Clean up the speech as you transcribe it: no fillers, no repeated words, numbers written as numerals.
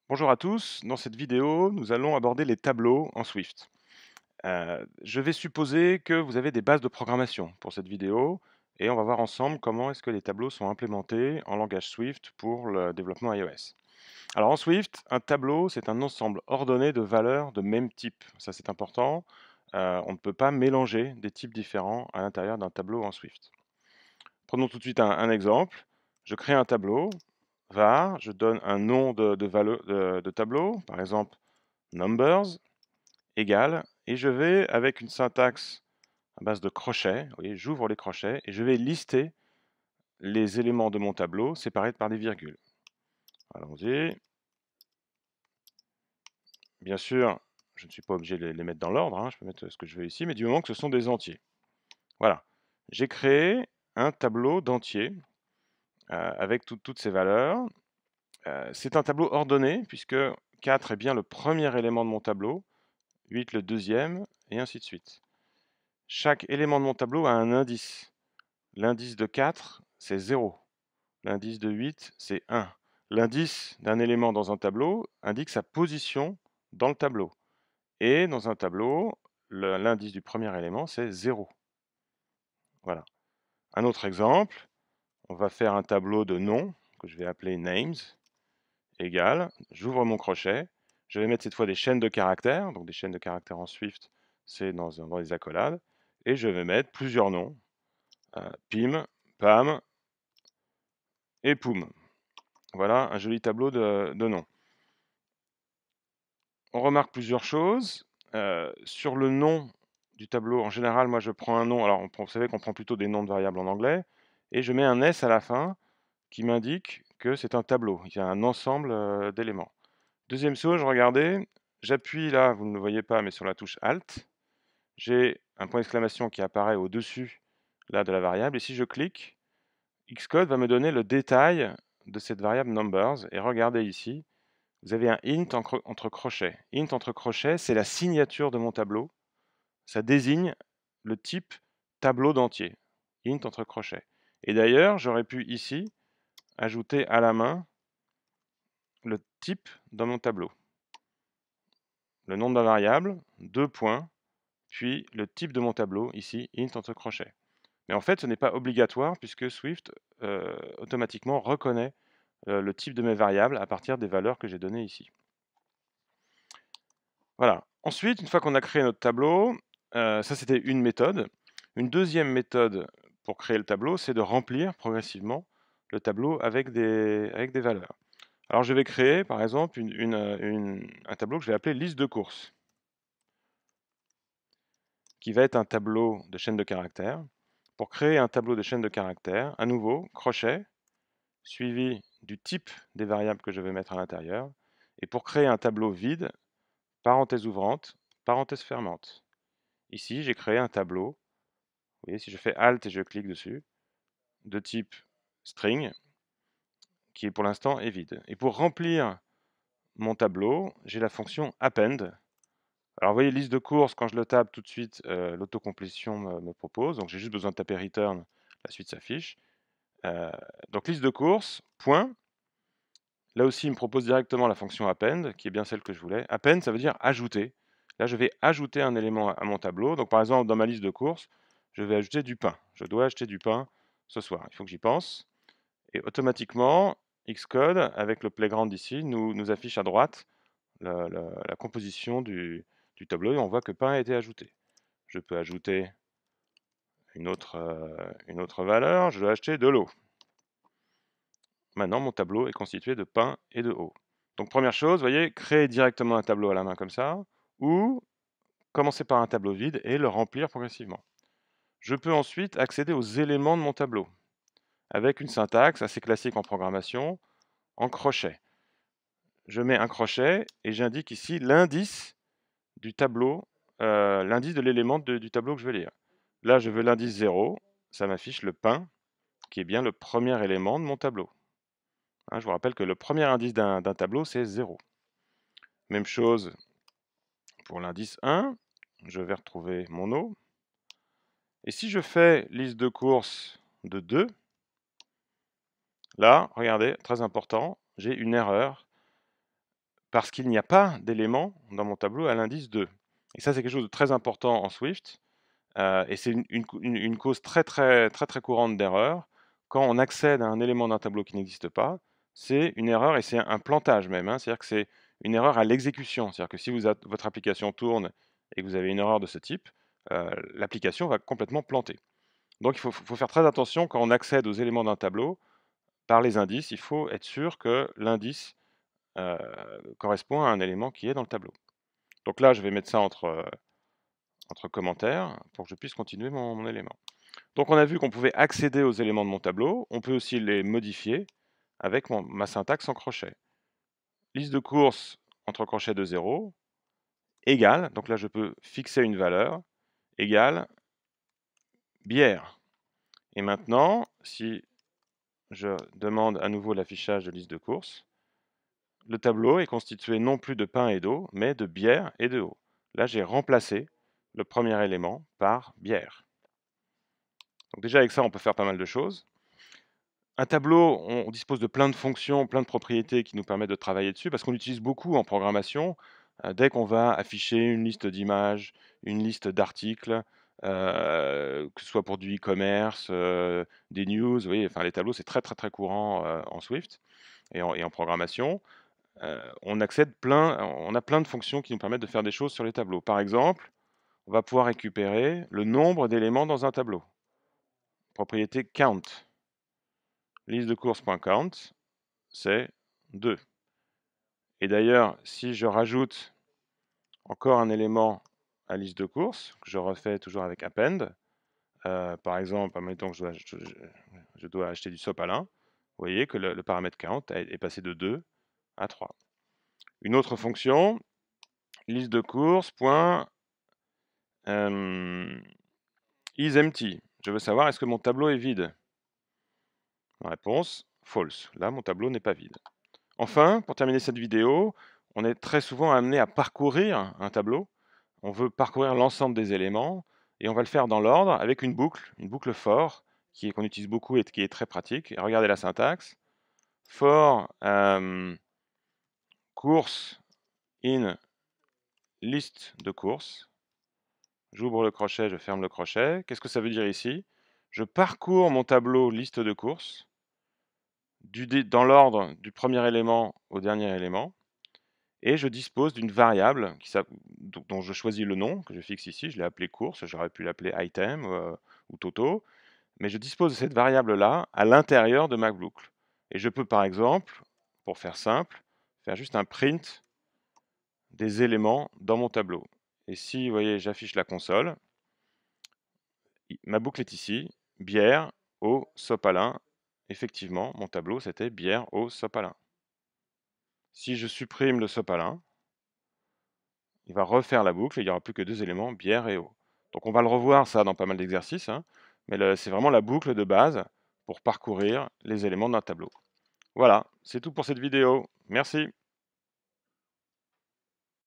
Bonjour à tous, dans cette vidéo, nous allons aborder les tableaux en Swift. Je vais supposer que vous avez des bases de programmation pour cette vidéo et on va voir ensemble comment est-ce que les tableaux sont implémentés en langage Swift pour le développement iOS. Alors en Swift, un tableau, c'est un ensemble ordonné de valeurs de même type. Ça, c'est important. On ne peut pas mélanger des types différents à l'intérieur d'un tableau en Swift. Prenons tout de suite un exemple. Je crée un tableau, var, je donne un nom de tableau, par exemple numbers égale, et je vais avec une syntaxe à base de crochets, vous voyez, j'ouvre les crochets et je vais lister les éléments de mon tableau séparés par des virgules. Allons-y. Bien sûr, je ne suis pas obligé de les mettre dans l'ordre, hein, je peux mettre ce que je veux ici, mais du moment que ce sont des entiers. Voilà. J'ai créé un tableau d'entiers avec toutes ces valeurs. C'est un tableau ordonné puisque 4 est bien le premier élément de mon tableau, 8 le deuxième, et ainsi de suite. Chaque élément de mon tableau a un indice. L'indice de 4, c'est 0. L'indice de 8, c'est 1. L'indice d'un élément dans un tableau indique sa position dans le tableau. Et dans un tableau, l'indice du premier élément, c'est 0. Voilà. Un autre exemple, on va faire un tableau de noms que je vais appeler names, égal, j'ouvre mon crochet, je vais mettre cette fois des chaînes de caractères, donc des chaînes de caractères en Swift, c'est dans les accolades, et je vais mettre plusieurs noms, Pim, Pam et Poum. Voilà un joli tableau de noms. On remarque plusieurs choses. Sur le nom du tableau, en général, moi je prends un nom, alors vous savez qu'on prend plutôt des noms de variables en anglais, et je mets un S à la fin qui m'indique que c'est un tableau, il y a un ensemble d'éléments. Deuxième chose, regardez, j'appuie là, vous ne le voyez pas, mais sur la touche Alt, j'ai un point d'exclamation qui apparaît au-dessus là de la variable, et si je clique, Xcode va me donner le détail de cette variable numbers, et regardez ici, vous avez un int entre crochets. Int entre crochets, c'est la signature de mon tableau, ça désigne le type tableau d'entier, int entre crochets. Et d'ailleurs, j'aurais pu ici ajouter à la main le type dans mon tableau. Le nom de la variable, deux points, puis le type de mon tableau, ici, int entre crochets. Mais en fait, ce n'est pas obligatoire puisque Swift automatiquement reconnaît le type de mes variables à partir des valeurs que j'ai données ici. Voilà. Ensuite, une fois qu'on a créé notre tableau, ça c'était une méthode. Une deuxième méthode pour créer le tableau, c'est de remplir progressivement le tableau avec des valeurs. Alors je vais créer par exemple un tableau que je vais appeler liste de courses, qui va être un tableau de chaîne de caractères. Pour créer un tableau de chaîne de caractères, à nouveau, crochet, suivi du type des variables que je vais mettre à l'intérieur. Et pour créer un tableau vide, parenthèse ouvrante, parenthèse fermante. Ici, j'ai créé un tableau. Vous voyez, si je fais Alt et je clique dessus, de type string, qui pour l'instant est vide. Et pour remplir mon tableau, j'ai la fonction append. Alors, vous voyez, liste de courses, quand je le tape tout de suite, l'autocomplétion me propose. Donc, j'ai juste besoin de taper return, la suite s'affiche. Donc, liste de courses, point. Là aussi, il me propose directement la fonction append, qui est bien celle que je voulais. Append, ça veut dire ajouter. Là, je vais ajouter un élément à mon tableau. Donc, par exemple, dans ma liste de courses, je vais ajouter du pain. Je dois acheter du pain ce soir. Il faut que j'y pense. Et automatiquement, Xcode, avec le playground ici, nous affiche à droite la composition du tableau et on voit que pain a été ajouté. Je peux ajouter une autre valeur. Je dois acheter de l'eau. Maintenant, mon tableau est constitué de pain et de eau. Donc, première chose, vous voyez, créer directement un tableau à la main comme ça, ou commencer par un tableau vide et le remplir progressivement. Je peux ensuite accéder aux éléments de mon tableau, avec une syntaxe assez classique en programmation, en crochet. Je mets un crochet et j'indique ici l'indice du tableau, l'indice de l'élément du tableau que je veux lire. Là, je veux l'indice 0, ça m'affiche le pain, qui est bien le premier élément de mon tableau. Hein, je vous rappelle que le premier indice d'un tableau, c'est 0. Même chose pour l'indice 1, je vais retrouver mon eau. Et si je fais liste de courses de 2, là, regardez, très important, j'ai une erreur parce qu'il n'y a pas d'élément dans mon tableau à l'indice 2. Et ça, c'est quelque chose de très important en Swift, et c'est une cause très courante d'erreur. Quand on accède à un élément d'un tableau qui n'existe pas, c'est une erreur et c'est un plantage même, hein. C'est-à-dire que c'est une erreur à l'exécution. C'est-à-dire que si votre application tourne et que vous avez une erreur de ce type, l'application va complètement planter. Donc il faut faire très attention quand on accède aux éléments d'un tableau par les indices. Il faut être sûr que l'indice correspond à un élément qui est dans le tableau. Donc là, je vais mettre ça entre commentaires pour que je puisse continuer mon élément. Donc on a vu qu'on pouvait accéder aux éléments de mon tableau. On peut aussi les modifier avec ma syntaxe en crochet. Liste de courses entre crochets de 0 égale, donc là je peux fixer une valeur, égale bière. Et maintenant, si je demande à nouveau l'affichage de liste de courses, le tableau est constitué non plus de pain et d'eau, mais de bière et de eau. Là, j'ai remplacé le premier élément par bière. Donc déjà, avec ça, on peut faire pas mal de choses. Un tableau, on dispose de plein de fonctions, plein de propriétés qui nous permettent de travailler dessus, parce qu'on l'utilise beaucoup en programmation. Dès qu'on va afficher une liste d'images, une liste d'articles, que ce soit pour du e-commerce, des news, vous voyez, enfin, les tableaux, c'est très courant en Swift et en programmation. On a plein de fonctions qui nous permettent de faire des choses sur les tableaux. Par exemple, on va pouvoir récupérer le nombre d'éléments dans un tableau. Propriété count. Liste de courses.count, c'est 2. Et d'ailleurs, si je rajoute encore un élément à liste de courses, que je refais toujours avec append, par exemple, admettons que je dois acheter du sopalin, vous voyez que le paramètre count est passé de 2 à 3. Une autre fonction, liste de courses, is empty. Je veux savoir est-ce que mon tableau est vide. La réponse, false. Là, mon tableau n'est pas vide. Enfin, pour terminer cette vidéo, on est très souvent amené à parcourir un tableau. On veut parcourir l'ensemble des éléments et on va le faire dans l'ordre avec une boucle for qu'on utilise beaucoup et qui est très pratique. Et regardez la syntaxe. For course in liste de courses. J'ouvre le crochet, je ferme le crochet. Qu'est-ce que ça veut dire ici? Je parcours mon tableau liste de courses dans l'ordre du premier élément au dernier élément. Et je dispose d'une variable dont je choisis le nom, que je fixe ici. Je l'ai appelé course, j'aurais pu l'appeler item ou toto. Mais je dispose de cette variable-là à l'intérieur de ma boucle. Et je peux par exemple, pour faire simple, faire juste un print des éléments dans mon tableau. Et si, vous voyez, j'affiche la console, ma boucle est ici, bière, eau, sopalin. Effectivement, mon tableau, c'était bière, eau, sopalin. Si je supprime le sopalin, il va refaire la boucle et il n'y aura plus que 2 éléments, bière et eau. Donc on va le revoir ça dans pas mal d'exercices, hein, mais c'est vraiment la boucle de base pour parcourir les éléments d'un tableau. Voilà, c'est tout pour cette vidéo. Merci.